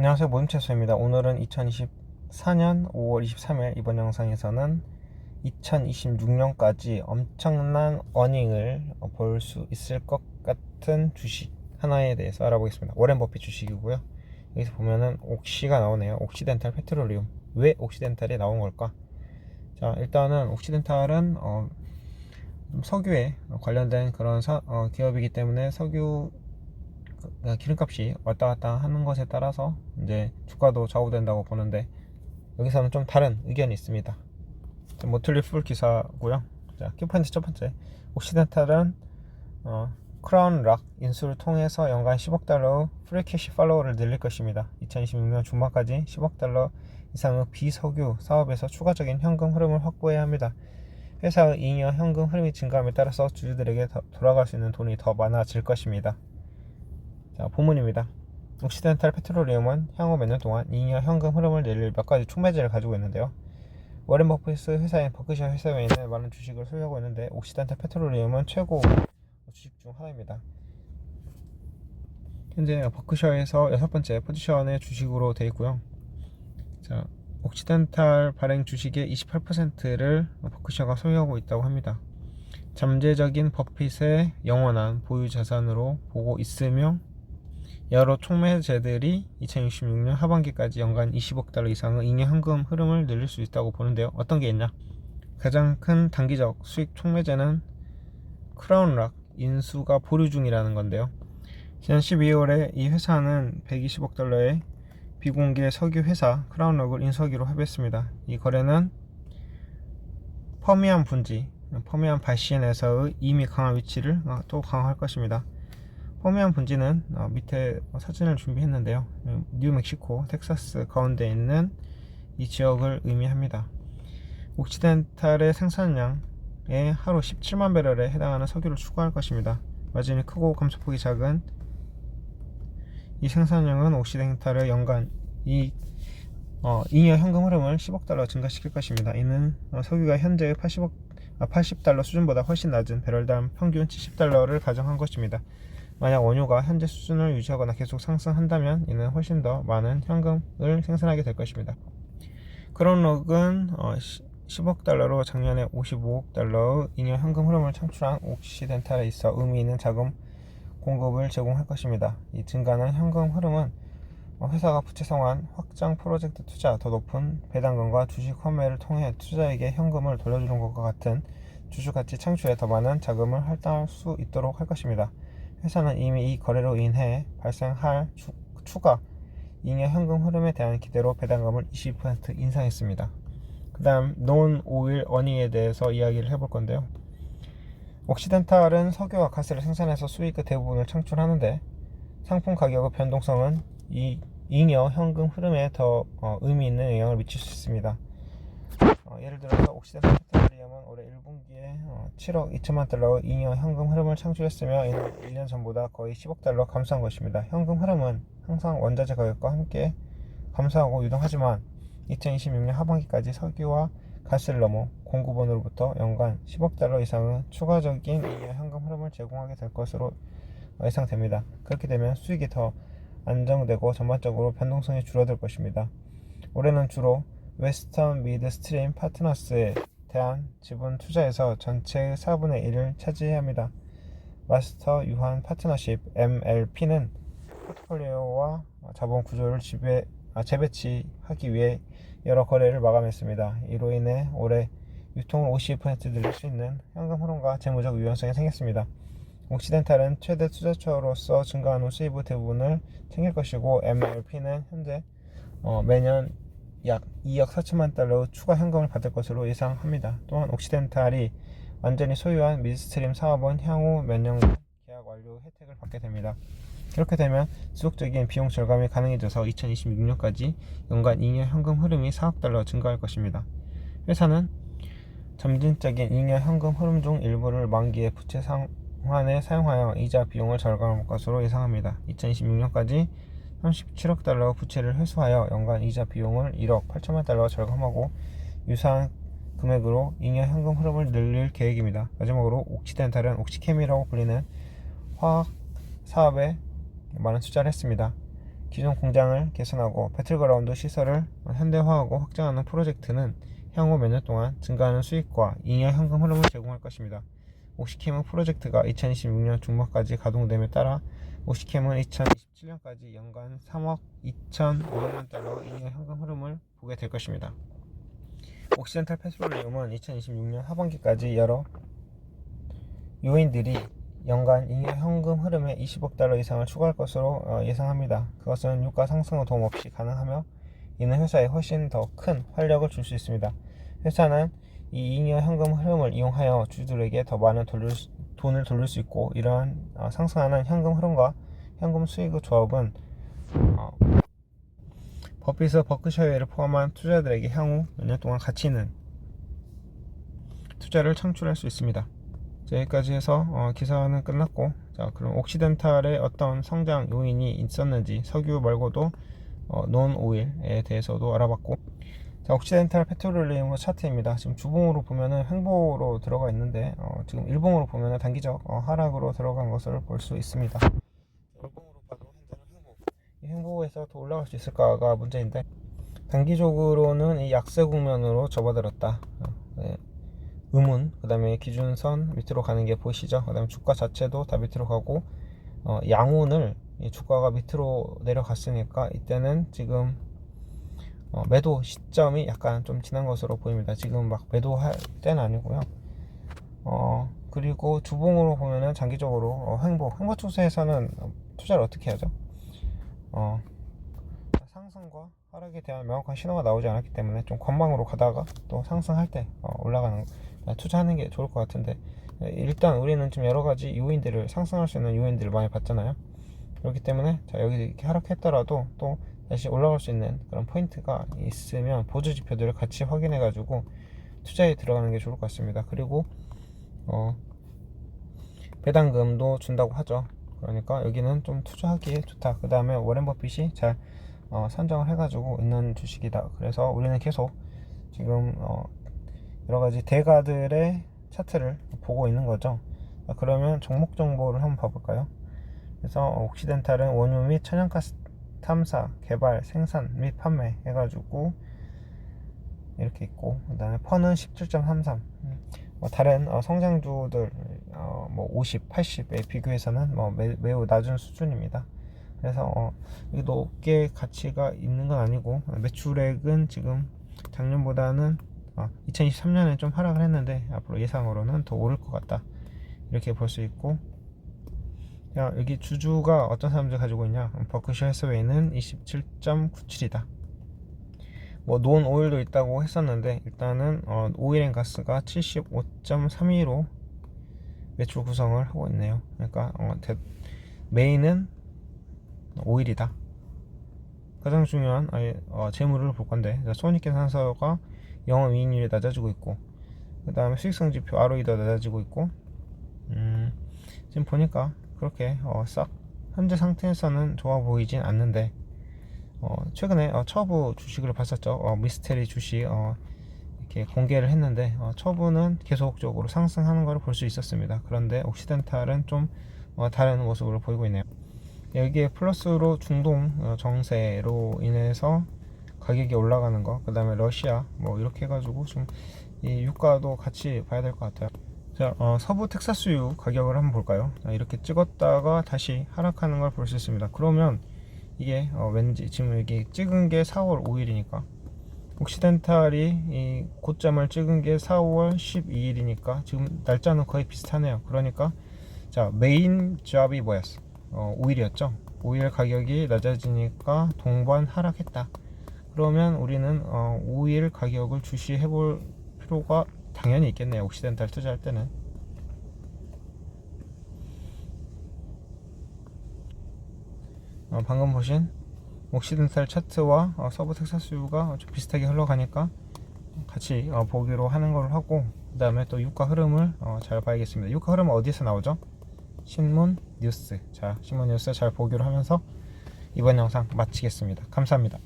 안녕하세요, 모임채소입니다. 오늘은 2024년 5월 23일 이번 영상에서는 2026년까지 엄청난 어닝을 볼 수 있을 것 같은 주식 하나에 대해서 알아보겠습니다. 워렌 버핏 주식이고요. 여기서 보면은 옥시가 나오네요. 옥시덴탈 페트롤리움. 왜 옥시덴탈이 나온 걸까? 자, 일단은 옥시덴탈은 석유에 관련된 그런 기업이기 때문에 석유 기름값이 왔다 갔다 하는 것에 따라서 이제 주가도 좌우된다고 보는데, 여기서는 좀 다른 의견이 있습니다. 모틀리 풀 기사고요. 자, 키포인트 첫 번째, 옥시덴탈은 크라운 락 인수를 통해서 연간 10억 달러 프리캐시 팔로워를 늘릴 것입니다. 2026년 중반까지 10억 달러 이상의 비석유 사업에서 추가적인 현금 흐름을 확보해야 합니다. 회사의 잉여 현금 흐름이 증가함에 따라서 주주들에게 돌아갈 수 있는 돈이 더 많아질 것입니다. 자, 본문입니다. 옥시덴탈 페트롤리움은 향후 몇 년 동안 잉여 현금 흐름을 내릴 몇 가지 촉매제를 가지고 있는데요. 워렌 버핏의 회사인 버크셔 회사에 있는 많은 주식을 소유하고 있는데, 옥시덴탈 페트롤리움은 최고 주식 중 하나입니다. 현재 버크셔에서 6번째 포지션의 주식으로 되어 있고요. 자, 옥시덴탈 발행 주식의 28%를 버크셔가 소유하고 있다고 합니다. 잠재적인 버핏의 영원한 보유 자산으로 보고 있으며, 여러 촉매제들이 2066년 하반기까지 연간 20억 달러 이상의 잉여 현금 흐름을 늘릴 수 있다고 보는데요. 어떤 게 있냐? 가장 큰 단기적 수익 촉매제는 크라운락 인수가 보류 중이라는 건데요. 지난 12월에 이 회사는 120억 달러의 비공개 석유 회사 크라운락을 인수하기로 합의했습니다. 이 거래는 퍼미안 분지, 퍼미안 바신에서의 이미 강한 위치를 또 강화할 것입니다. 퍼미안 분지는 밑에 사진을 준비했는데요. 뉴멕시코, 텍사스 가운데 있는 이 지역을 의미합니다. 옥시덴탈의 생산량에 하루 17만 배럴에 해당하는 석유를 추가할 것입니다. 마진이 크고 감소폭이 작은 이 생산량은 옥시덴탈의 연간 잉여 현금 흐름을 10억 달러 증가시킬 것입니다. 이는 석유가 현재의 80달러 수준보다 훨씬 낮은 배럴당 평균 70달러를 가정한 것입니다. 만약 원유가 현재 수준을 유지하거나 계속 상승한다면 이는 훨씬 더 많은 현금을 생산하게 될 것입니다. 크라운락은 10억 달러로 작년에 55억 달러의 잉여 현금 흐름을 창출한 옥시덴탈에 있어 의미 있는 자금 공급을 제공할 것입니다. 이 증가하는 현금 흐름은 회사가 부채 상환, 확장 프로젝트 투자, 더 높은 배당금과 주식 환매를 통해 투자에게 현금을 돌려주는 것과 같은 주주가치 창출에 더 많은 자금을 할당할 수 있도록 할 것입니다. 회사는 이미 이 거래로 인해 발생할 추가 잉여 현금 흐름에 대한 기대로 배당금을 20% 인상했습니다. 그 다음 논 오일 어닝에 대해서 이야기를 해볼 건데요. 옥시덴탈은 석유와 가스를 생산해서 수익의 대부분을 창출하는데, 상품 가격의 변동성은 이 잉여 현금 흐름에 더 의미 있는 영향을 미칠 수 있습니다. 예를 들어서 옥시덴탈 페트롤리움은 올해 1분기에 7억 2천만 달러의 잉여 현금 흐름을 창출했으며, 이는 1년 전보다 거의 10억 달러 감소한 것입니다. 현금 흐름은 항상 원자재 가격과 함께 감소하고 유동하지만 2026년 하반기까지 석유와 가스를 넘어 공급원으로부터 연간 10억 달러 이상의 추가적인 잉여 현금 흐름을 제공하게 될 것으로 예상됩니다. 그렇게 되면 수익이 더 안정되고 전반적으로 변동성이 줄어들 것입니다. 올해는 주로 웨스턴 미드 스트림 파트너스에 대한 지분 투자에서 전체의 4분의 1을 차지해야 합니다. 마스터 유한 파트너십 MLP는 포트폴리오와 자본 구조를 재배치하기 위해 여러 거래를 마감했습니다. 이로 인해 올해 유통을 50% 늘릴 수 있는 현금 흐름과 재무적 유연성이 생겼습니다. 옥시덴탈은 최대 투자처로서 증가하는 수입의 대부분을 챙길 것이고, MLP는 현재 매년 약 2억 4천만 달러의 추가 현금을 받을 것으로 예상합니다. 또한 옥시덴탈이 완전히 소유한 미드스트림 사업은 향후 몇 년간 계약 완료 혜택을 받게 됩니다. 이렇게 되면 지속적인 비용 절감이 가능해져서 2026년까지 연간 잉여 현금 흐름이 4억 달러 증가할 것입니다. 회사는 점진적인 잉여 현금 흐름 중 일부를 만기의 부채 상환에 사용하여 이자 비용을 절감할 것으로 예상합니다. 2026년까지 37억 달러 부채를 회수하여 연간 이자 비용을 1억 8천만 달러 절감하고 유사한 금액으로 잉여 현금 흐름을 늘릴 계획입니다. 마지막으로 옥시덴탈은 옥시케미라고 불리는 화학 사업에 많은 투자를 했습니다. 기존 공장을 개선하고 배틀그라운드 시설을 현대화하고 확장하는 프로젝트는 향후 몇 년 동안 증가하는 수익과 잉여 현금 흐름을 제공할 것입니다. 옥시캠은 프로젝트가 2026년 중반까지 가동됨에 따라 옥시캠은 2027년까지 연간 3억 2,500만 달러 잉여 현금 흐름을 보게 될 것입니다. 옥시덴탈 페트롤리움은 2026년 하반기까지 여러 요인들이 연간 잉여 현금 흐름에 20억 달러 이상을 추가할 것으로 예상합니다. 그것은 유가 상승의 도움 없이 가능하며 이는 회사에 훨씬 더 큰 활력을 줄 수 있습니다. 회사는 이 잉여 현금 흐름을 이용하여 주주들에게 더 많은 돈을 돌릴 수 있고, 이러한 상승하는 현금 흐름과 현금 수익의 조합은 버핏과 버크셔이어를 포함한 투자자들에게 향후 몇 년 동안 가치 있는 투자를 창출할 수 있습니다. 여기까지 해서 기사는 끝났고, 자, 그럼 옥시덴탈의 어떤 성장 요인이 있었는지 석유 말고도 논 오일에 대해서도 알아봤고, 자, 옥시덴탈 페트롤리움 차트입니다. 지금 주봉으로 보면은 횡보로 들어가 있는데 지금 일봉으로 보면은 단기적 하락으로 들어간 것을 볼 수 있습니다. 일봉으로 봐도 현재는 횡보, 이 횡보에서 더 올라갈 수 있을까가 문제인데, 단기적으로는 이 약세 국면으로 접어들었다. 네. 의문, 그 다음에 기준선 밑으로 가는 게 보이시죠? 그 다음에 주가 자체도 다 밑으로 가고, 양운을 이 주가가 밑으로 내려갔으니까 이때는 지금 매도 시점이 약간 좀 지난 것으로 보입니다. 지금 막 매도할 때는 아니고요. 그리고 주봉으로 보면은 장기적으로 횡보 추세에서는 투자를 어떻게 하죠? 상승과 하락에 대한 명확한 신호가 나오지 않았기 때문에 좀 관망으로 가다가 또 상승할 때 올라가는 투자하는 게 좋을 것 같은데, 일단 우리는 좀 여러 가지 요인들을, 상승할 수 있는 요인들을 많이 봤잖아요. 그렇기 때문에 자, 여기 이렇게 하락했더라도 또 다시 올라갈 수 있는 그런 포인트가 있으면 보조 지표들을 같이 확인해 가지고 투자에 들어가는 게 좋을 것 같습니다. 그리고 배당금도 준다고 하죠. 그러니까 여기는 좀 투자하기에 좋다. 그 다음에 워렌 버핏이 잘 선정을 해가지고 있는 주식이다. 그래서 우리는 계속 지금 여러가지 대가들의 차트를 보고 있는 거죠. 그러면 종목 정보를 한번 봐볼까요? 그래서 옥시덴탈은 원유 및 천연가스 탐사, 개발, 생산 및 판매 해가지고 이렇게 있고, 그 다음에 펀은 17.33. 다른 성장주들 50, 80에 비교해서는 매우 낮은 수준입니다. 그래서 이게 높게 가치가 있는 건 아니고, 매출액은 지금 작년보다는 2023년에 좀 하락을 했는데 앞으로 예상으로는 더 오를 것 같다, 이렇게 볼 수 있고, 여기 주주가 어떤 사람들 가지고 있냐, 버크셔 해서웨이는 27.97이다. 논 오일도 있다고 했었는데, 일단은 오일 앤 가스가 75.32로 매출 구성을 하고 있네요. 그러니까 메인은 오일이다. 가장 중요한 재물을 볼 건데, 손익계산서가 영업이익률이 낮아지고 있고, 그 다음에 수익성 지표 ROE도 낮아지고 있고, 지금 보니까 그렇게 싹 현재 상태에서는 좋아 보이진 않는데, 최근에 처부 주식을 봤었죠. 미스테리 주식 이렇게 공개를 했는데, 처부는 계속적으로 상승하는 것을 볼 수 있었습니다. 그런데 옥시덴탈은 좀 다른 모습을 보이고 있네요. 여기에 플러스로 중동 정세로 인해서 가격이 올라가는 거, 그 다음에 러시아 이렇게 해가지고 좀 이 유가도 같이 봐야 될 것 같아요. 자, 서부 텍사스유 가격을 한번 볼까요? 자, 이렇게 찍었다가 다시 하락하는 걸 볼 수 있습니다. 그러면 이게 왠지 지금 여기 찍은 게 4월 5일이니까 옥시덴탈이 이 고점을 찍은 게 4월 12일이니까 지금 날짜는 거의 비슷하네요. 그러니까 자, 메인 잡이 뭐였어? 오일이었죠. 오일 가격이 낮아지니까 동반 하락했다. 그러면 우리는 오일 가격을 주시해 볼 필요가 당연히 있겠네요. 옥시덴탈 투자할 때는. 방금 보신 옥시덴탈 차트와 서부 텍사스유가 좀 비슷하게 흘러가니까 같이 보기로 하는 걸 하고, 그 다음에 또 유가 흐름을 잘 봐야겠습니다. 유가 흐름은 어디서 나오죠? 신문 뉴스. 자, 신문 뉴스 잘 보기로 하면서 이번 영상 마치겠습니다. 감사합니다.